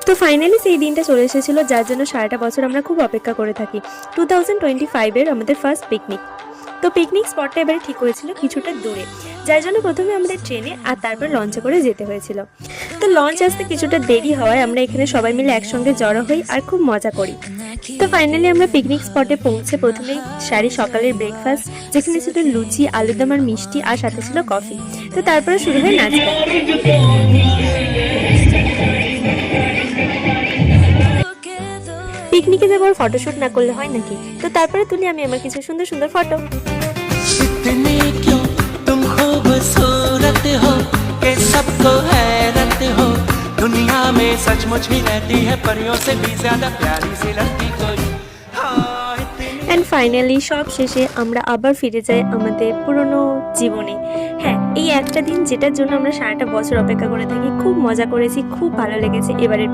তো ফাইনালি সেই দিনটা চলে এসেছিল, যার জন্য সারাটা বছর আমরা খুব অপেক্ষা করে থাকি। 2025-এর আমাদের ফার্স্ট পিকনিক। তো পিকনিক স্পটটা এবারে ঠিক হয়েছিল কিছুটা দূরে, যার জন্য প্রথমে আমাদের ট্রেনে আর তারপর লঞ্চে করে যেতে হয়েছিল। তো লঞ্চ আসতে কিছুটা দেরি হওয়ায় আমরা এখানে সবাই মিলে একসঙ্গে জড়ো হই আর খুব মজা করি। তো ফাইনালি আমরা পিকনিক স্পটে পৌঁছে প্রথমেই সারি সকালের ব্রেকফাস্ট, যেখানে ছিল লুচি, আলুদম আর মিষ্টি, আর সাথে ছিল কফি। তো তারপরে শুরু হয় নাচ গান। পিকনিকে যাবার ফটোশুট না করলে হয় নাকি? তো তারপরে তুলি আমি আমার কিছু সুন্দর সুন্দর ফটো। इतने क्यों तुम खूबसूरत हो कि सबको हैरत हो, दुनिया में सचमुच ही रहती है परियों से भी ज्यादा प्यारी सी लड़की कोई। অ্যান্ড ফাইনালি সব শেষে আমরা আবার ফিরে যাই আমাদের পুরনো জীবনে। হ্যাঁ, এই একটা দিন যেটার জন্য আমরা সারাটা বছর অপেক্ষা করে থাকি। খুব মজা করেছি, খুব ভালো লেগেছে এবারের